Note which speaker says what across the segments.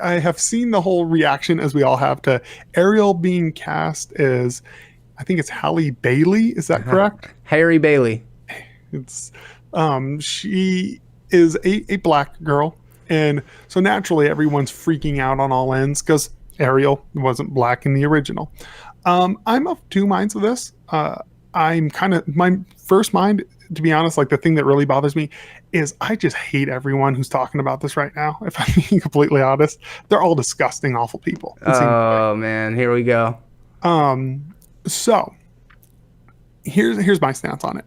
Speaker 1: I have seen the whole reaction, as we all have, to Ariel being cast as, I think it's Halle Bailey. Is that correct?
Speaker 2: Harry Bailey.
Speaker 1: It's she is a black girl, and so naturally everyone's freaking out on all ends because Ariel wasn't black in the original. I'm of two minds of this. I'm kind of, my first mind, to be honest, like the thing that really bothers me is I just hate everyone who's talking about this right now. If I'm being completely honest, they're all disgusting, awful people.
Speaker 2: Oh man, here we go.
Speaker 1: So here's my stance on it.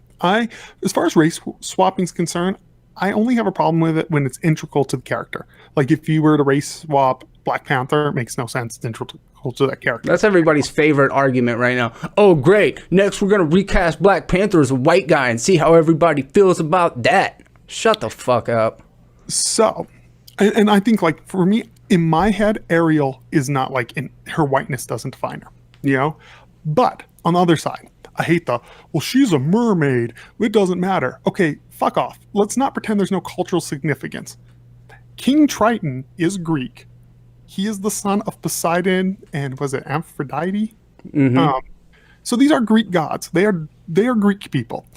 Speaker 1: As far as race swapping is concerned, I only have a problem with it when it's integral to the character. Like if you were to race swap Black Panther, it makes no sense. It's integral to that character.
Speaker 2: That's everybody's favorite argument right now. Oh, great. Next, we're going to recast Black Panther as a white guy and see how everybody feels about that. Shut the fuck up.
Speaker 1: So, and I think, like, for me, in my head, Ariel is not like, her whiteness doesn't define her, you know? But on the other side, I hate well, she's a mermaid. It doesn't matter. Okay, fuck off. Let's not pretend there's no cultural significance. King Triton is Greek. He is the son of Poseidon and was it Aphrodite? Mm-hmm. So these are Greek gods. They are Greek people.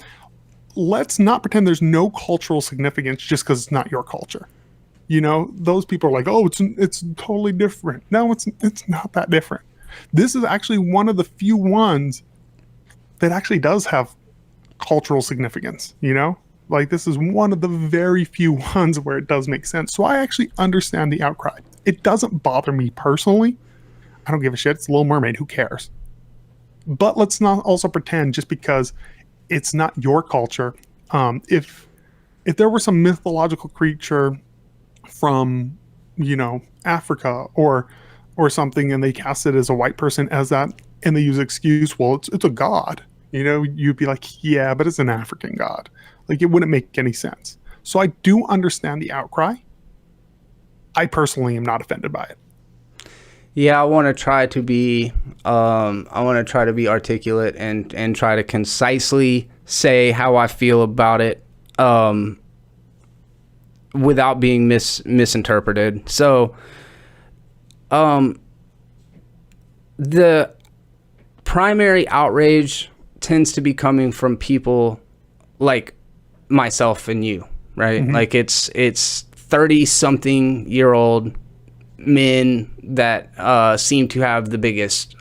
Speaker 1: Let's not pretend there's no cultural significance just because it's not your culture. You know, those people are like, oh, it's totally different. No, it's not that different. This is actually one of the few ones that actually does have cultural significance, you know? Like, this is one of the very few ones where it does make sense. So I actually understand the outcry. It doesn't bother me personally. I don't give a shit. It's Little Mermaid. Who cares? But let's not also pretend just because it's not your culture. If there were some mythological creature from, you know, Africa or something, and they cast it as a white person as that, and they use excuse, well, it's a god. You know, you'd be like, yeah, but it's an African god. Like, it wouldn't make any sense. So I do understand the outcry. I personally am not offended by it.
Speaker 2: Yeah, I want to try to be articulate and try to concisely say how I feel about it, without being misinterpreted. So, the primary outrage tends to be coming from people like myself and you, right? Mm-hmm. Like it's 30-something-year-old men that seem to have the biggest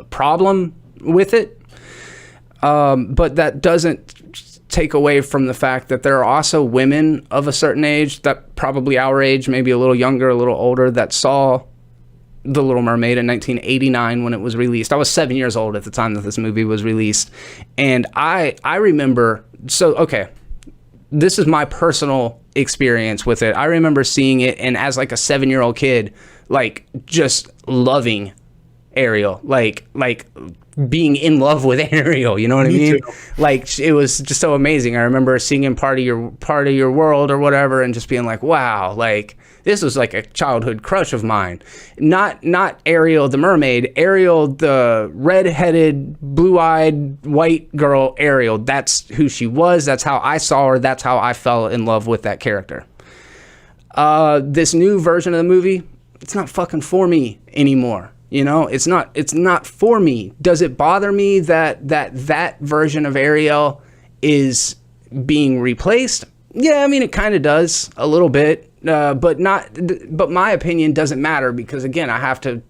Speaker 2: problem with it. But that doesn't take away from the fact that there are also women of a certain age, that probably our age, maybe a little younger, a little older, that saw The Little Mermaid in 1989 when it was released. I was 7 years old at the time that this movie was released. And I remember, so, okay, this is my personal experience with it. I remember seeing it, and as like a 7-year-old kid, like just loving Ariel, like being in love with Ariel, you know what I mean? Too. Like, it was just so amazing. I remember singing Part of Your World or whatever, and just being like, wow, like this was like a childhood crush of mine. Not Ariel the mermaid, Ariel the red-headed, blue-eyed, white girl Ariel. That's who she was. That's how I saw her. That's how I fell in love with that character. This new version of the movie, it's not fucking for me anymore. You know, it's not for me. Does it bother me that version of Ariel is being replaced? Yeah, I mean, it kind of does a little bit, but my opinion doesn't matter, because again, I have to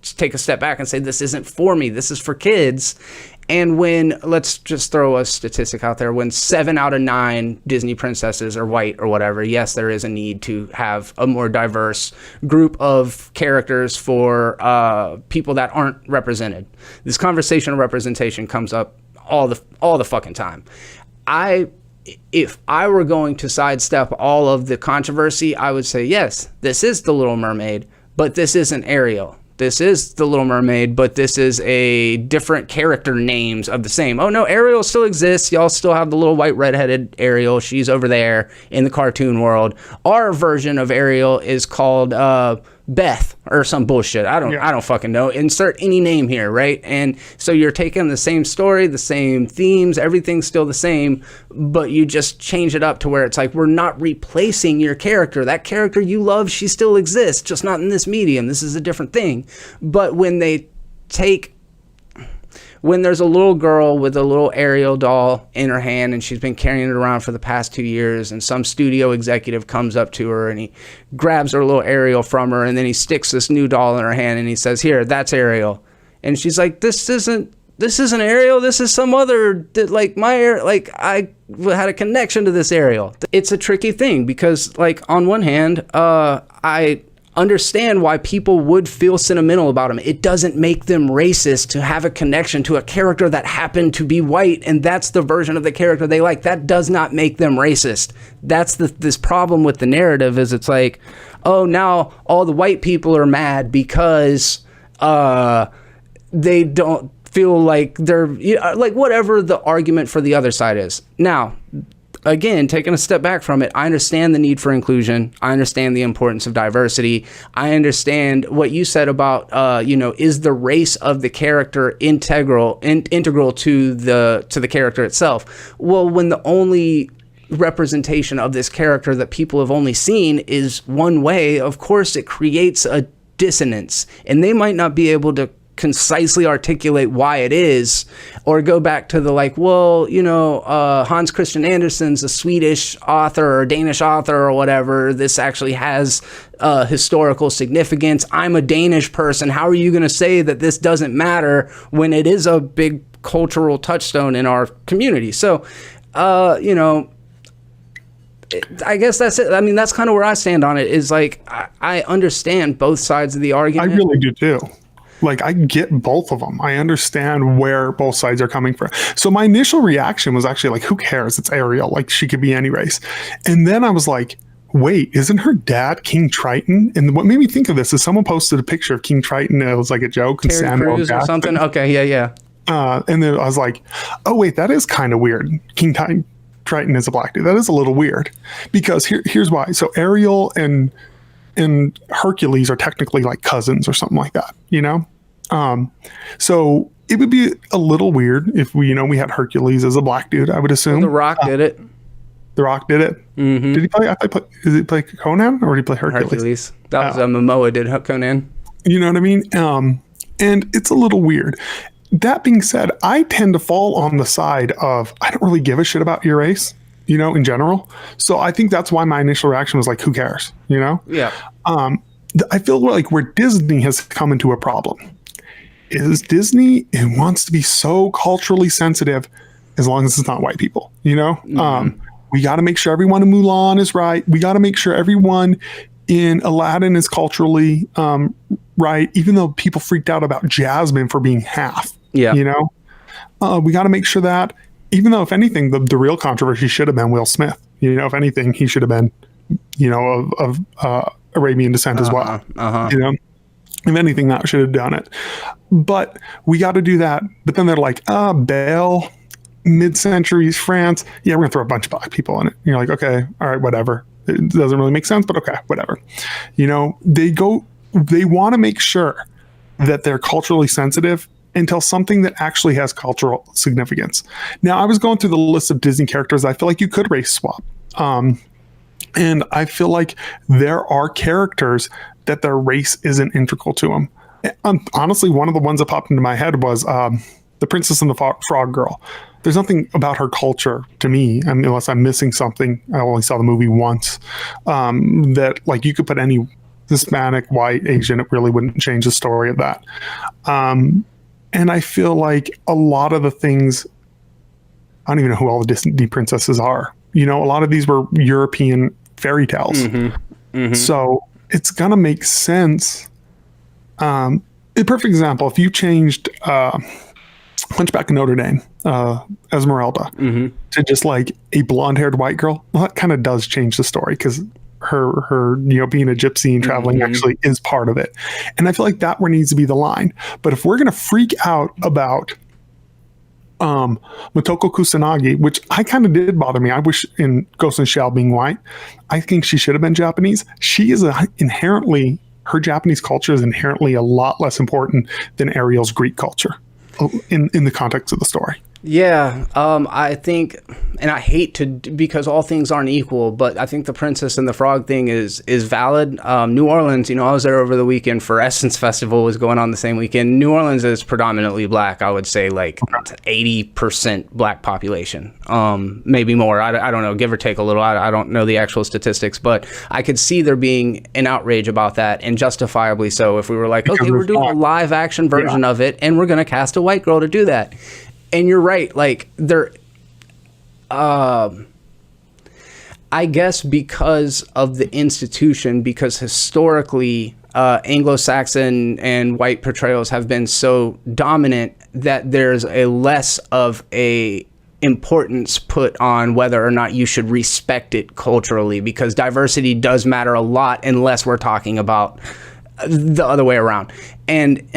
Speaker 2: take a step back and say, this isn't for me. This is for kids. And when, let's just throw a statistic out there, when 7 out of 9 Disney princesses are white or whatever, yes, there is a need to have a more diverse group of characters for people that aren't represented. This conversation of representation comes up all the fucking time. If I were going to sidestep all of the controversy, I would say, yes, this is The Little Mermaid, but this isn't Ariel. This is The Little Mermaid, but this is a different character names of the same. Oh no, Ariel still exists. Y'all still have the little white redheaded Ariel. She's over there in the cartoon world. Our version of Ariel is called Beth or some bullshit. I don't fucking know. Insert any name here, right? And so you're taking the same story, the same themes, everything's still the same, but you just change it up to where it's like, we're not replacing your character. That character you love, she still exists, just not in this medium. This is a different thing. But when there's a little girl with a little Ariel doll in her hand and she's been carrying it around for the past 2 years, and some studio executive comes up to her and he grabs her little Ariel from her, and then he sticks this new doll in her hand and he says, here, that's Ariel. And she's like, this isn't Ariel, this is some other, like I had a connection to this Ariel. It's a tricky thing because, like, on one hand, I understand why people would feel sentimental about him. It doesn't make them racist to have a connection to a character that happened to be white, and that's the version of the character they like. That does not make them racist. That's this problem with the narrative, is it's like, oh, now all the white people are mad because they don't feel like they're, like, whatever the argument for the other side is. Now, again, taking a step back from it, I understand the need for inclusion. I understand the importance of diversity. I understand what you said about, is the race of the character integral to the character itself? Well, when the only representation of this character that people have only seen is one way, of course it creates a dissonance, and they might not be able to concisely articulate why it is, or go back to the Hans Christian Andersen's a Swedish author or Danish author or whatever. This actually has historical significance. I'm a Danish person. How are you going to say that this doesn't matter when it is a big cultural touchstone in our community? So, I guess that's it. I mean, that's kind of where I stand on it, is like, I understand both sides of the argument.
Speaker 1: I really do too. Like, I get both of them. I understand where both sides are coming from. So my initial reaction was actually like, who cares? It's Ariel. Like, she could be any race. And then I was like, wait, isn't her dad King Triton? And what made me think of this is someone posted a picture of King Triton. And it was like a joke. And
Speaker 2: Terry Crews or something. Okay, yeah.
Speaker 1: And then I was like, oh, wait, that is kind of weird. King Triton is a black dude. That is a little weird. Because here's why. So Ariel and Hercules are technically like cousins or something like that, so it would be a little weird if we had Hercules as a black dude, I would assume.
Speaker 2: The Rock did it.
Speaker 1: The Rock did it.
Speaker 2: Mm-hmm.
Speaker 1: Did he play? Did he play Conan or did he play Hercules?
Speaker 2: That was Momoa did Conan.
Speaker 1: You know what I mean? And it's a little weird. That being said, I tend to fall on the side of, I don't really give a shit about your race, in general. So I think that's why my initial reaction was like, who cares?
Speaker 2: Yeah.
Speaker 1: I feel like where Disney has come into a problem is Disney, it wants to be so culturally sensitive as long as it's not white people, Mm-hmm. We got to make sure everyone in Mulan is right. We got to make sure everyone in Aladdin is culturally right, even though people freaked out about Jasmine for being half.
Speaker 2: Yeah.
Speaker 1: We got to make sure that, even though, if anything, the real controversy should have been Will Smith. If anything, he should have been, of Arabian descent as well. If anything, that should have done it. But we got to do that. But then they're like, Belle, mid-centuries France. Yeah, we're going to throw a bunch of black people in it. And you're like, okay, all right, whatever. It doesn't really make sense, but okay, whatever. They want to make sure that they're culturally sensitive until something that actually has cultural significance. Now, I was going through the list of Disney characters I feel like you could race swap. And I feel like there are characters that their race isn't integral to them. Honestly, one of the ones that popped into my head was the Princess and the Frog Girl. There's nothing about her culture to me, unless I'm missing something. I only saw the movie once. That, like, you could put any Hispanic, white, Asian, it really wouldn't change the story of that. And I feel like a lot of the things, I don't even know who all the Disney princesses are. A lot of these were European fairy tales. Mm-hmm. Mm-hmm. So it's going to make sense. A perfect example, if you changed Hunchback of Notre Dame, Esmeralda, mm-hmm. to just like a blonde-haired white girl, well, that kind of does change the story, because her being a gypsy and traveling mm-hmm. actually is part of it. And I feel like that where needs to be the line. But if we're going to freak out about Motoko Kusanagi, which I kind of did bother me. I wish in Ghost in the Shell being white, I think she should have been Japanese. She is inherently her Japanese culture is inherently a lot less important than Ariel's Greek culture in the context of the story.
Speaker 2: Yeah, I think, and I hate to, because all things aren't equal, but I think the Princess and the Frog thing is valid. New Orleans, I was there over the weekend for Essence Festival, was going on the same weekend. New Orleans is predominantly black. I would say like 80% black population, maybe more. I don't know, give or take a little. I don't know the actual statistics, but I could see there being an outrage about that, and justifiably so. If we were like, okay, we're doing a live action version of it, and we're going to cast a white girl to do that. And you're right, like, I guess because of the institution, because historically Anglo-Saxon and white portrayals have been so dominant, that there's a less of a importance put on whether or not you should respect it culturally, because diversity does matter a lot unless we're talking about the other way around. And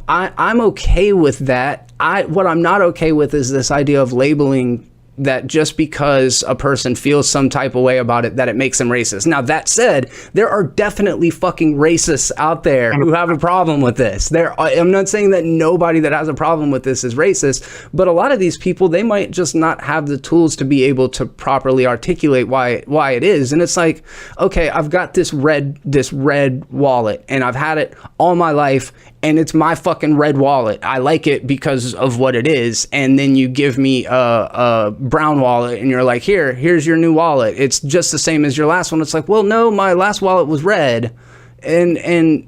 Speaker 2: I'm okay with that. What I'm not okay with is this idea of labeling that just because a person feels some type of way about it, that it makes them racist. Now, that said, there are definitely fucking racists out there who have a problem with this. I'm not saying that nobody that has a problem with this is racist, but a lot of these people, they might just not have the tools to be able to properly articulate why it is. And it's like, okay, I've got this red wallet, and I've had it all my life, and it's my fucking red wallet. I like it because of what it is. And then you give me a brown wallet, and you're like, here's your new wallet. It's just the same as your last one. It's like, well, no, my last wallet was red. And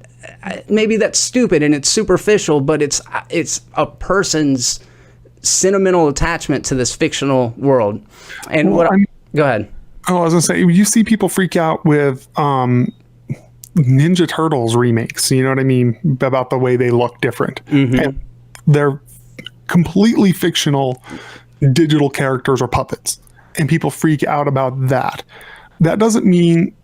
Speaker 2: maybe that's stupid and it's superficial, but it's a person's sentimental attachment to this fictional world. And go ahead.
Speaker 1: Oh, I was gonna say, you see people freak out with Ninja Turtles remakes, you know what I mean, about the way they look different. Mm-hmm. And they're completely fictional digital characters or puppets, and people freak out about that. That doesn't mean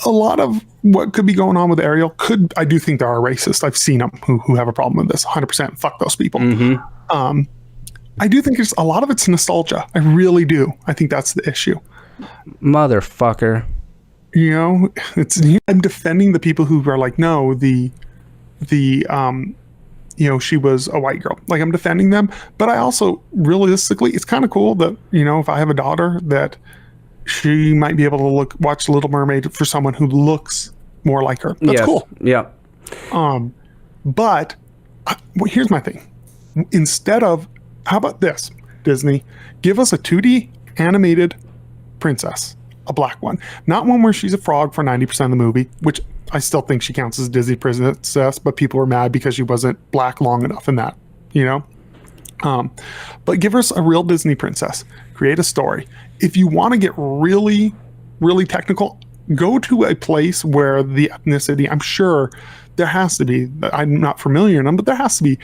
Speaker 1: a lot of what could be going on with Ariel I do think there are racists. I've seen them who have a problem with this. 100%. Fuck those people. Mm-hmm. I do think a lot of it's nostalgia. I really do. I think that's the issue.
Speaker 2: Motherfucker.
Speaker 1: I'm defending the people who are like, no, she was a white girl. Like, I'm defending them, but I also realistically, it's kind of cool that, if I have a daughter, that she might be able to watch Little Mermaid for someone who looks more like her. That's cool.
Speaker 2: Yeah.
Speaker 1: But here's my thing. Instead of, how about this, Disney, give us a 2D animated princess. A black one, not one where she's a frog for 90% of the movie, which I still think she counts as a Disney princess, but people were mad because she wasn't black long enough in that, but give us a real Disney princess, create a story. If you want to get really, really technical, go to a place where the ethnicity, I'm sure there has to be, I'm not familiar in them, but there has to be,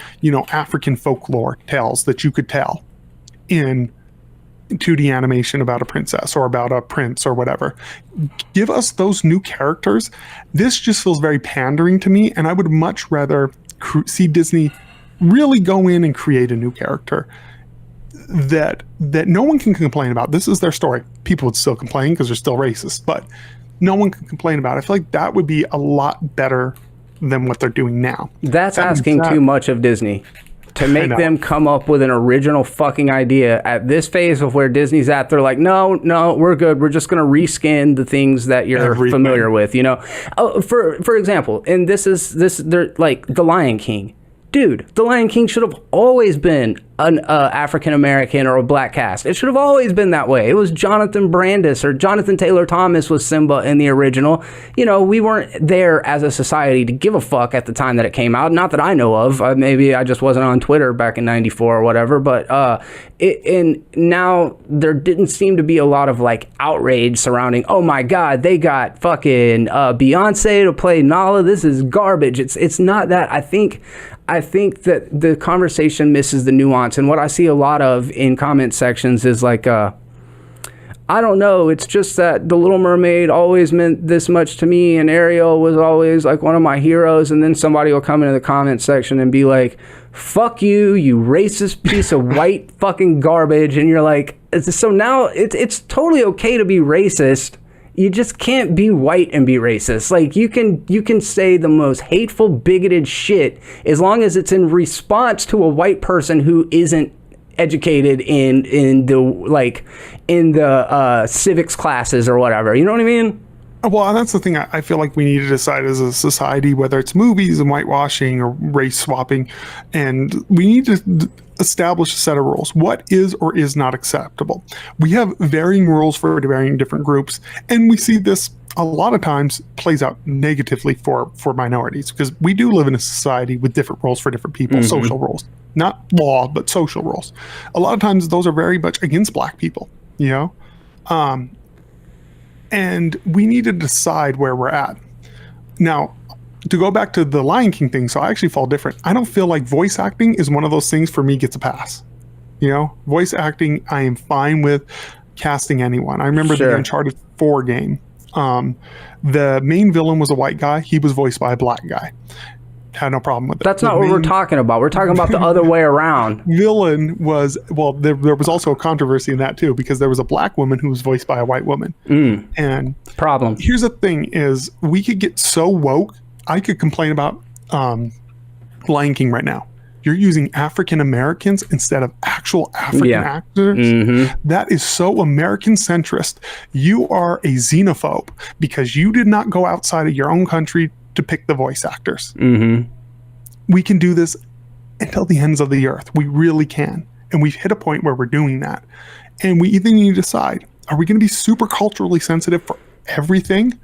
Speaker 1: African folklore tales that you could tell in 2D animation about a princess or about a prince or whatever. Give us those new characters. This just feels very pandering to me, and I would much rather see Disney really go in and create a new character that no one can complain about. This is their story. People would still complain because they're still racist, but no one can complain about it. I feel like that would be a lot better than what they're doing now.
Speaker 2: That's asking too much of Disney. To make them come up with an original fucking idea at this phase of where Disney's at. They're like, no, we're good. We're just going to reskin the things that you're familiar with, for example, and they're like The Lion King. Dude, The Lion King should have always been an African-American or a black cast. It should have always been that way. It was Jonathan Brandis or Jonathan Taylor Thomas was Simba in the original. We weren't there as a society to give a fuck at the time that it came out. Not that I know of. Maybe I just wasn't on Twitter back in 94 or whatever. But and now there didn't seem to be a lot of like outrage surrounding, oh my God, they got fucking Beyonce to play Nala. This is garbage. It's not that. I think that the conversation misses the nuance. And what I see a lot of in comment sections is like, I don't know, it's just that The Little Mermaid always meant this much to me, and Ariel was always like one of my heroes. And then somebody will come into the comment section and be like, fuck you, you racist piece of white fucking garbage. And you're like, so now it's totally okay to be racist You just can't be white and be racist. Like, you can say the most hateful, bigoted shit as long as it's in response to a white person who isn't educated in the civics classes or whatever. You know what I mean?
Speaker 1: Well, and that's the thing I feel like we need to decide as a society, whether it's movies and whitewashing or race swapping, and we need to establish a set of rules. What is or is not acceptable? We have varying rules for varying different groups, and we see this a lot of times plays out negatively for minorities, because we do live in a society with different rules for different people, social rules, not law, but social rules. A lot of times those are very much against Black people, you know? And we need to decide where we're at. Now, to go back to the Lion King thing, so I actually fall different. I don't feel like voice acting is one of those things for me gets a pass. You know, voice acting, I am fine with casting anyone. I remember the Uncharted 4 game. The main villain was a white guy. He was voiced by a black guy. Had no problem with it.
Speaker 2: That's not what we're talking about. We're talking about the other way around.
Speaker 1: Villain was, well, there was also a controversy in that too, because there was a black woman who was voiced by a white woman. And
Speaker 2: problem.
Speaker 1: Here's the thing is, we could get so woke. I could complain about Lion King right now. You're using African Americans instead of actual African actors. That is so American centrist. You are a xenophobe because you did not go outside of your own country to pick the voice actors. We can do this until the ends of the earth. We really can. And we've hit a point where we're doing that. And we either need to decide, are we going to be super culturally sensitive for everything?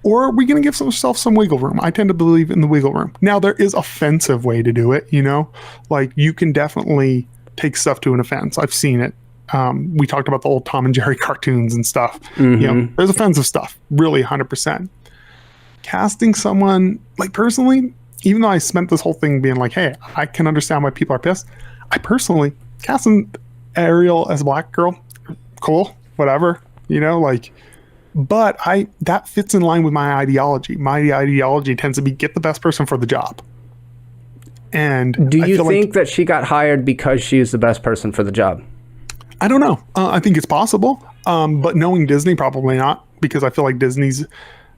Speaker 1: Or are we going to give ourselves some wiggle room? I tend to believe in the wiggle room. Now, there is offensive way to do it, you know? Like, you can definitely take stuff to an offense. I've seen it. We talked about the old Tom and Jerry cartoons and stuff. You know, there's offensive stuff, really 100%. Casting someone, like, personally, even though I spent this whole thing being like, hey, I can understand why people are pissed, I personally, casting Ariel as a black girl, cool, whatever, you know, like, but that fits in line with my ideology. My ideology tends to be get the best person for the job. And
Speaker 2: do you think that she got hired because she's the best person for the job?
Speaker 1: I don't know. I think it's possible, but knowing Disney, probably not, because I feel like Disney's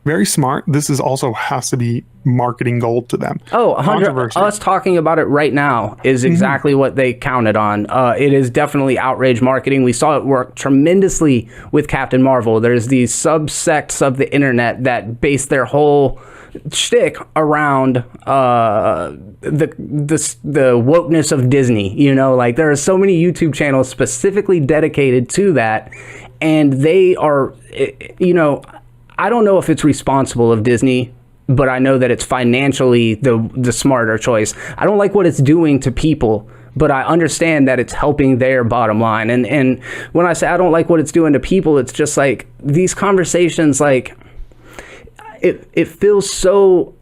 Speaker 1: very smart. This is also has to be marketing gold to them.
Speaker 2: Oh, 100. Us talking about it right now is exactly what they counted on. It is definitely outrage marketing. We saw it work tremendously with Captain Marvel. There's these subsects of the internet that base their whole shtick around the wokeness of Disney. You know, like, there are so many YouTube channels specifically dedicated to that, and they are, you know, I don't know if it's responsible of Disney, but I know that it's financially the smarter choice. I don't like what it's doing to people, but I understand that it's helping their bottom line. And when I say I don't like what it's doing to people, it's just like these conversations, like, it feels so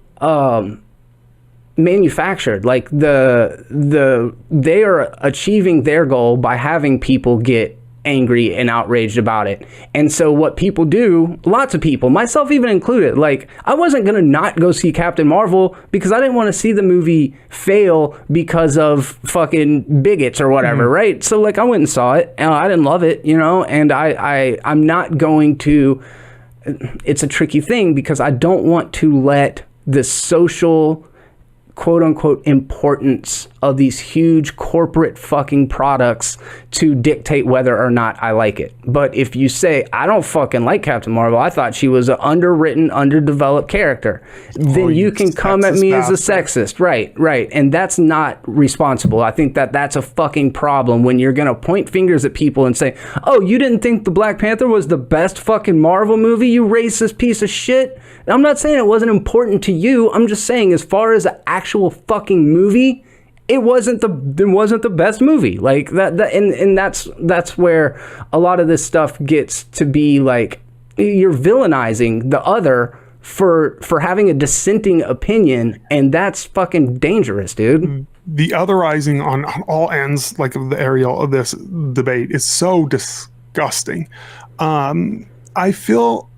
Speaker 2: manufactured. Like, they are achieving their goal by having people get angry and outraged about it. And so what people do, lots of people, myself even included, like, I wasn't gonna not go see Captain Marvel because I didn't want to see the movie fail because of fucking bigots or whatever, right? So, like, I went and saw it, and I didn't love it, you know, and I'm not going to, it's a tricky thing because I don't want to let the social quote unquote importance of these huge corporate fucking products to dictate whether or not I like it. But if you say, I don't fucking like Captain Marvel, I thought she was an underwritten, underdeveloped character, then you can come at me as a sexist. Right. And that's not responsible. I think that that's a fucking problem when you're going to point fingers at people and say, oh, you didn't think the Black Panther was the best fucking Marvel movie, you racist piece of shit? And I'm not saying it wasn't important to you. I'm just saying, as far as the actual fucking movie, it wasn't the best movie. Like that and that's where a lot of this stuff gets to be like, you're villainizing the other for having a dissenting opinion, and that's fucking dangerous, dude.
Speaker 1: The otherizing on all ends, like, of the Ariel of this debate, is so disgusting. I feel,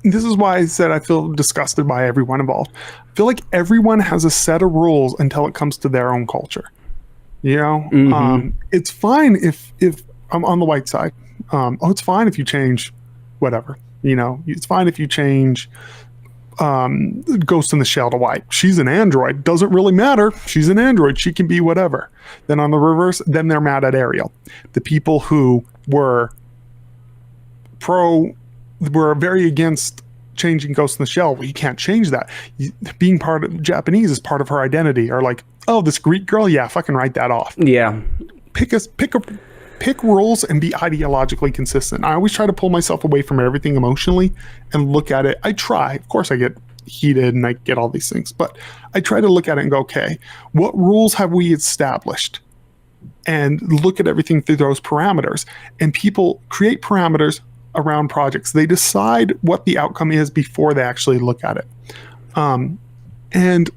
Speaker 1: this is why I said I feel disgusted by everyone involved. I feel like everyone has a set of rules until it comes to their own culture. You know, it's fine if I'm on the white side. It's fine if you change whatever. You know, it's fine if you change Ghost in the Shell to white. She's an android. Doesn't really matter. She's an android. She can be whatever. Then on the reverse, then they're mad at Ariel. The people who were very against changing Ghost in the Shell. Well, you can't change that. Being part of Japanese is part of her identity. Or like, oh, this Greek girl, yeah, fucking write that off.
Speaker 2: Yeah.
Speaker 1: Pick roles and be ideologically consistent. I always try to pull myself away from everything emotionally and look at it. I try. Of course, I get heated and I get all these things, but I try to look at it and go, okay, what rules have we established? And look at everything through those parameters. And people create parameters around projects. They decide what the outcome is before they actually look at it. And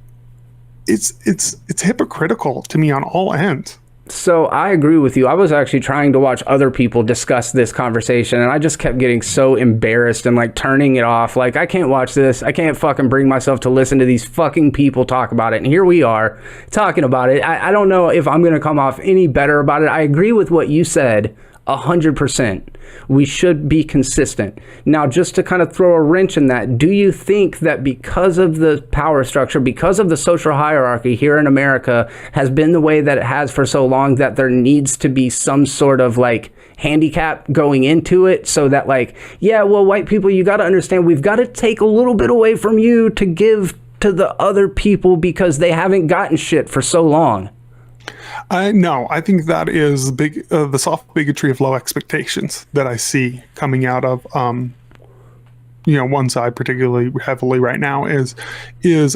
Speaker 1: it's hypocritical to me on all ends.
Speaker 2: So I agree with you. I was actually trying to watch other people discuss this conversation, and I just kept getting so embarrassed and like turning it off. Like, I can't watch this. I can't fucking bring myself to listen to these fucking people talk about it. And here we are talking about it. I don't know if I'm going to come off any better about it. I agree with what you said 100%. We should be consistent. Now, just to kind of throw a wrench in that, do you think that because of the power structure, because of the social hierarchy here in America has been the way that it has for so long, that there needs to be some sort of like handicap going into it, so that like, yeah, well, white people, you got to understand, we've got to take a little bit away from you to give to the other people because they haven't gotten shit for so long?
Speaker 1: No, I think that is the soft bigotry of low expectations that I see coming out of, one side particularly heavily right now is,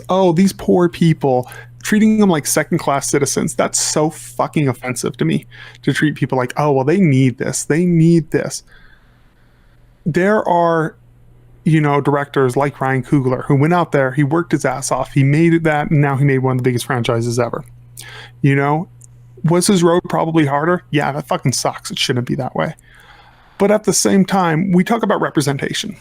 Speaker 1: oh, these poor people, treating them like second-class citizens. That's so fucking offensive to me, to treat people like, oh, well, they need this. They need this. There are, directors like Ryan Coogler who went out there, he worked his ass off, he made that, and now he made one of the biggest franchises ever. Was his road probably harder? Yeah, that fucking sucks. It shouldn't be that way. But at the same time, we talk about representation.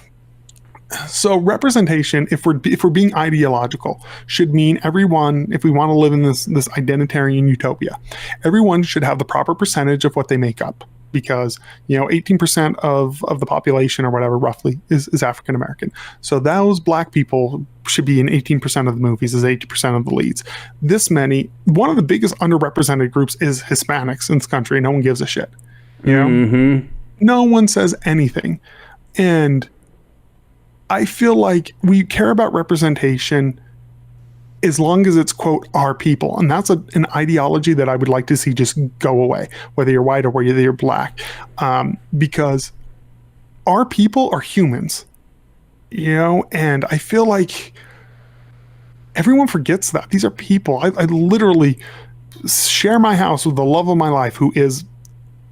Speaker 1: So representation, if we're being ideological, should mean everyone, if we want to live in this identitarian utopia, everyone should have the proper percentage of what they make up. Because 18% of the population or whatever roughly is African American. So those black people should be in 18% of the movies, as 80% of the leads. This many, one of the biggest underrepresented groups is Hispanics in this country. No one gives a shit.
Speaker 2: Mm-hmm.
Speaker 1: No one says anything. And I feel like we care about representation as long as it's, quote, our people. And that's an ideology that I would like to see just go away, whether you're white or whether you're black. Because our people are humans, and I feel like everyone forgets that. These are people. I literally share my house with the love of my life who is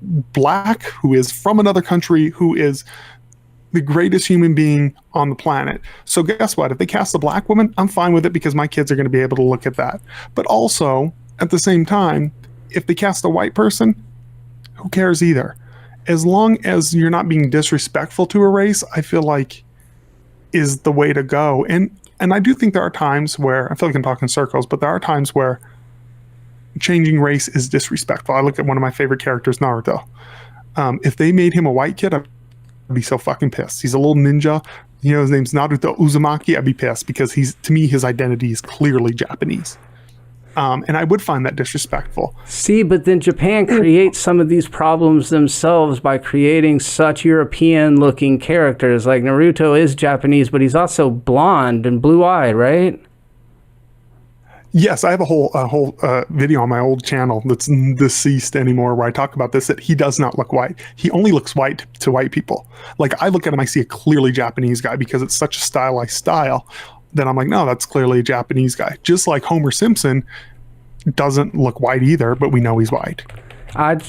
Speaker 1: black, who is from another country, who is the greatest human being on the planet. So guess what? If they cast a black woman, I'm fine with it because my kids are going to be able to look at that. But also, at the same time, if they cast a white person, who cares either? As long as you're not being disrespectful to a race, I feel like is the way to go. And I do think there are times where, I feel like I'm talking circles, but there are times where changing race is disrespectful. I look at one of my favorite characters, Naruto. If they made him a white kid, I'd be so fucking pissed. He's a little ninja. His name's Naruto Uzumaki. I'd be pissed because to me, his identity is clearly Japanese. And I would find that disrespectful.
Speaker 2: See, but then Japan creates some of these problems themselves by creating such European-looking characters. Like Naruto is Japanese, but he's also blonde and blue-eyed, right?
Speaker 1: Yes, I have a whole video on my old channel that's deceased anymore where I talk about this, that he does not look white. He only looks white to white people. Like, I look at him, I see a clearly Japanese guy because it's such a stylized style that I'm like, no, that's clearly a Japanese guy. Just like Homer Simpson doesn't look white either, but we know he's white.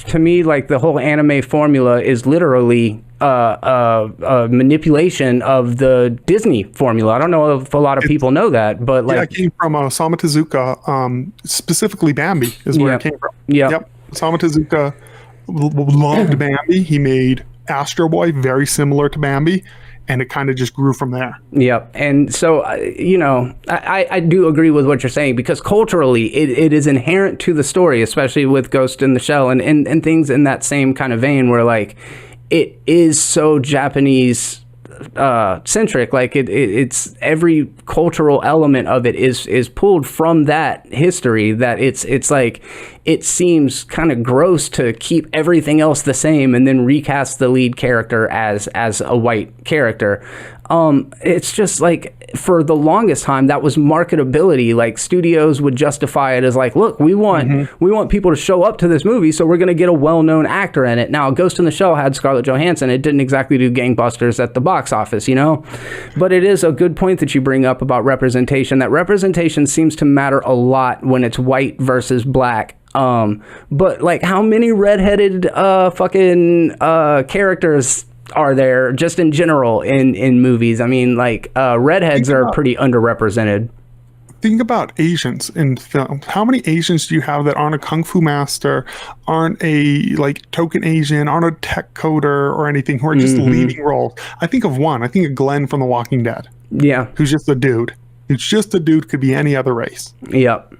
Speaker 2: To me, like, the whole anime formula is literally a manipulation of the Disney formula. I don't know if a lot of people know that, but like,
Speaker 1: it came from Osamu Tezuka, specifically Bambi is where it came from. Yep. Osamu Tezuka loved Bambi. He made Astro Boy very similar to Bambi, and it kind of just grew from there. Yep.
Speaker 2: And so, I do agree with what you're saying, because culturally it is inherent to the story, especially with Ghost in the Shell and things in that same kind of vein where, like, it is so Japanese centric. Like it's every cultural element of it is pulled from that history. That it's like it seems kind of gross to keep everything else the same and then recast the lead character as a white character. It's just like for the longest time that was marketability. Like studios would justify it as like, look, we want people to show up to this movie, so we're going to get a well-known actor in it. Now, Ghost in the Shell had Scarlett Johansson. It didn't exactly do gangbusters at the box office, you know? But it is a good point that you bring up about representation. That representation seems to matter a lot when it's white versus black. But like how many redheaded characters are there just in general in movies? I mean, like redheads are pretty underrepresented.
Speaker 1: Think about Asians in film. How many Asians do you have that aren't a kung fu master, aren't a like token Asian, aren't a tech coder or anything, who are just leading roles? I think of one. I think of Glenn from The Walking Dead.
Speaker 2: Yeah.
Speaker 1: Who's just a dude. Who's just a dude, could be any other race.
Speaker 2: Yep.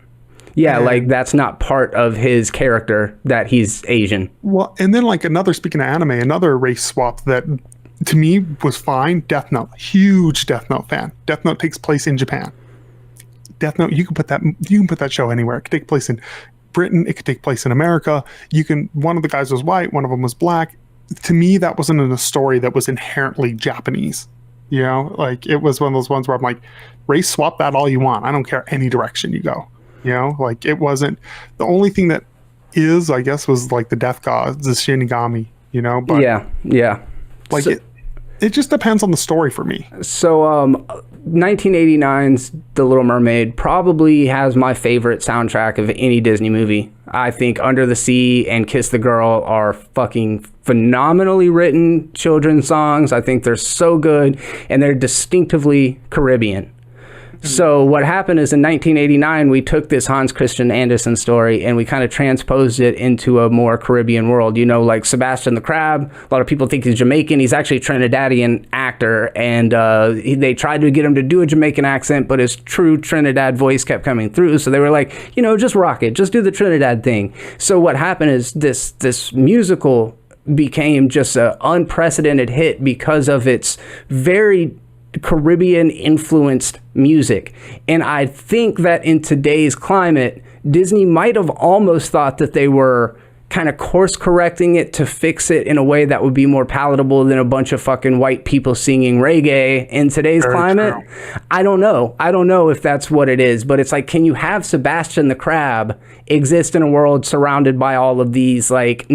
Speaker 2: Yeah, like that's not part of his character that he's Asian.
Speaker 1: Well, and then like speaking of anime, another race swap that to me was fine. Death Note, huge Death Note fan. Death Note takes place in Japan. Death Note, you can put that show anywhere. It could take place in Britain. It could take place in America. One of the guys was white, one of them was black. To me, that wasn't in a story that was inherently Japanese. You know, like it was one of those ones where I'm like, race swap that all you want. I don't care any direction you go. You know, like it wasn't the only thing that is, I guess, was like the death gods, the Shinigami, you know, but
Speaker 2: yeah.
Speaker 1: Like
Speaker 2: so,
Speaker 1: it just depends on the story for me.
Speaker 2: So 1989's The Little Mermaid probably has my favorite soundtrack of any Disney movie. I think Under the Sea and Kiss the Girl are fucking phenomenally written children's songs. I think they're so good and they're distinctively Caribbean. So what happened is in 1989, we took this Hans Christian Andersen story and we kind of transposed it into a more Caribbean world. You know, like Sebastian the Crab, a lot of people think he's Jamaican. He's actually a Trinidadian actor, and they tried to get him to do a Jamaican accent, but his true Trinidad voice kept coming through. So they were like, you know, just rock it. Just do the Trinidad thing. So what happened is this musical became just an unprecedented hit because of its very Caribbean influenced music. And I think that in today's climate, Disney might have almost thought that they were kind of course correcting it to fix it in a way that would be more palatable than a bunch of fucking white people singing reggae in today's climate. True. I don't know if that's what it is, but it's like, can you have Sebastian the Crab exist in a world surrounded by all of these like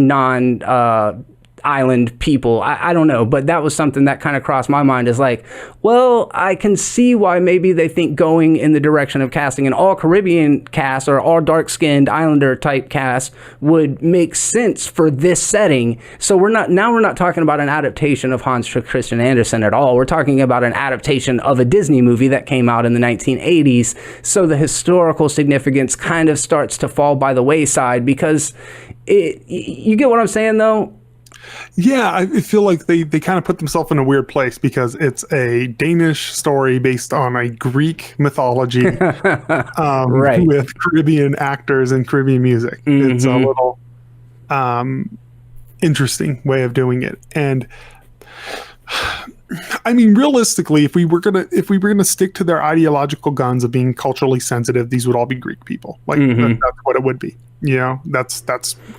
Speaker 2: island people? I don't know, but that was something that kind of crossed my mind as like, well, I can see why maybe they think going in the direction of casting an all Caribbean cast or all dark-skinned Islander type cast would make sense for this setting. So we're not talking about an adaptation of Hans Christian Andersen at all. We're talking about an adaptation of a Disney movie that came out in the 1980s. So the historical significance kind of starts to fall by the wayside because you get what I'm saying though?
Speaker 1: Yeah, I feel like they kind of put themselves in a weird place because it's a Danish story based on a Greek mythology
Speaker 2: right.
Speaker 1: with Caribbean actors and Caribbean music. It's a little interesting way of doing it. And I mean, realistically, if we were gonna stick to their ideological guns of being culturally sensitive, these would all be Greek people. Like that's what it would be. You know, that's.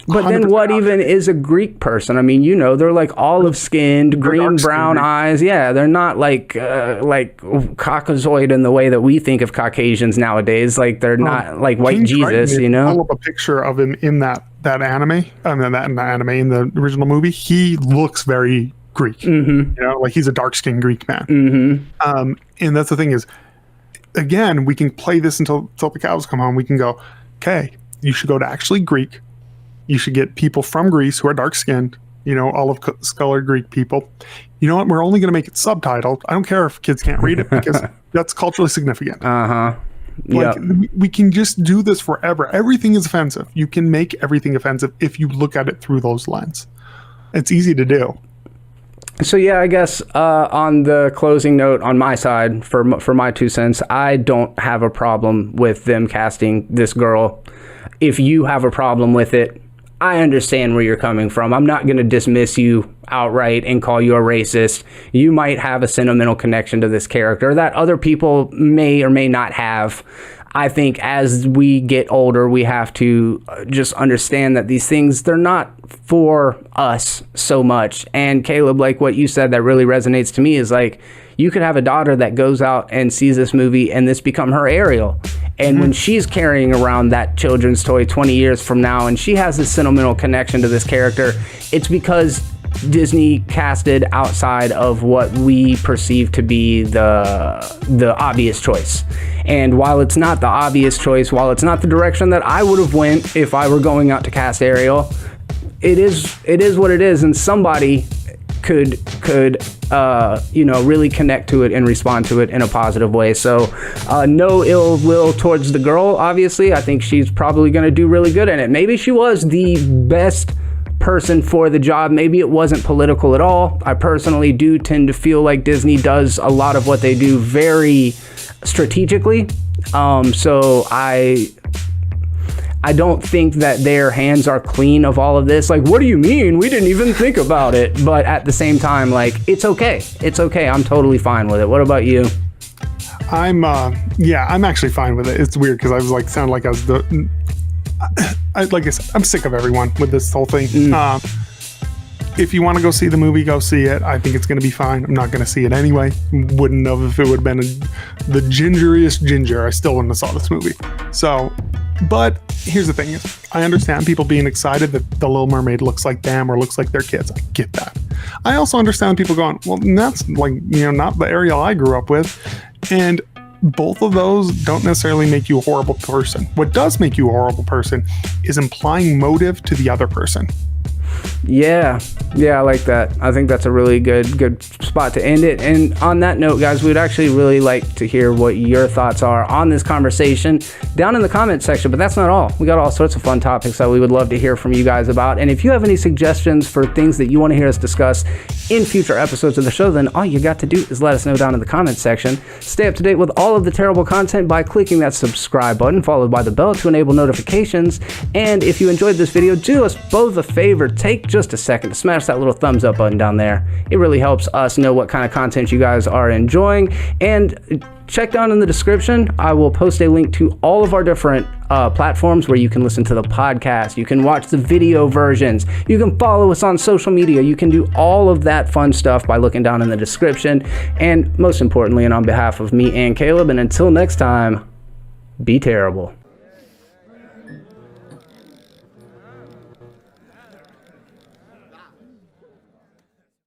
Speaker 2: But then, what even is a Greek person? I mean, you know, they're like olive skinned, green, brown eyes. Yeah, they're not like Caucasoid in the way that we think of Caucasians nowadays. Like they're not like white King Jesus. Triton, you know,
Speaker 1: pull up a picture of him in that anime. I mean, in the original movie, he looks very Greek. You know, like he's a dark skinned Greek man. And that's the thing is, again, we can play this until the cows come home. We can go, okay. You should go to actually Greek. You should get people from Greece who are dark-skinned, you know, olive-colored Greek people. You know what? We're only going to make it subtitled. I don't care if kids can't read it because that's culturally significant. Like, we can just do this forever. Everything is offensive. You can make everything offensive if you look at it through those lenses. It's easy to do.
Speaker 2: So yeah, I guess on the closing note on my side, for my 2 cents, I don't have a problem with them casting this girl. If you have a problem with it, I understand where you're coming from. I'm not going to dismiss you outright and call you a racist. You might have a sentimental connection to this character that other people may or may not have. I think as we get older, we have to just understand that these things, they're not for us so much. And Caleb, like what you said that really resonates to me is like, you could have a daughter that goes out and sees this movie and this become her Ariel. And when she's carrying around that children's toy 20 years from now and she has this sentimental connection to this character, it's because Disney casted outside of what we perceive to be the obvious choice. And while it's not the obvious choice, while it's not the direction that I would have went if I were going out to cast Ariel, it is what it is, and somebody could really connect to it and respond to it in a positive way. So no ill will towards the girl, obviously. I think she's probably going to do really good in it. Maybe she was the best person for the job. Maybe it wasn't political at all. I personally do tend to feel like Disney does a lot of what they do very strategically. So I don't think that their hands are clean of all of this. Like, what do you mean? We didn't even think about it. But at the same time, like, it's okay. It's okay. I'm totally fine with it. What about you?
Speaker 1: I'm actually fine with it. It's weird because I was like, sounded like I was like I said, I'm sick of everyone with this whole thing. If you want to go see the movie, go see it. I think it's going to be fine. I'm not going to see it anyway. Wouldn't have if it would have been the gingeriest ginger. I still wouldn't have saw this movie. So, but here's the thing is, I understand people being excited that the Little Mermaid looks like them or looks like their kids. I get that. I also understand people going, well, that's like, not the Ariel I grew up with. And both of those don't necessarily make you a horrible person. What does make you a horrible person is implying motive to the other person.
Speaker 2: Yeah, I like that. I think that's a really good spot to end it. And on that note, guys, we'd actually really like to hear what your thoughts are on this conversation down in the comment section. But that's not all. We got all sorts of fun topics that we would love to hear from you guys about. And if you have any suggestions for things that you want to hear us discuss in future episodes of the show, then all you got to do is let us know down in the comment section. Stay up to date with all of the terrible content by clicking that subscribe button, followed by the bell to enable notifications. And if you enjoyed this video, do us both a favor. Take just a second to smash that little thumbs up button down there. It really helps us know what kind of content you guys are enjoying. And check down in the description. I will post a link to all of our different platforms where you can listen to the podcast. You can watch the video versions. You can follow us on social media. You can do all of that fun stuff by looking down in the description. And most importantly, and on behalf of me and Caleb, and until next time, be terrible.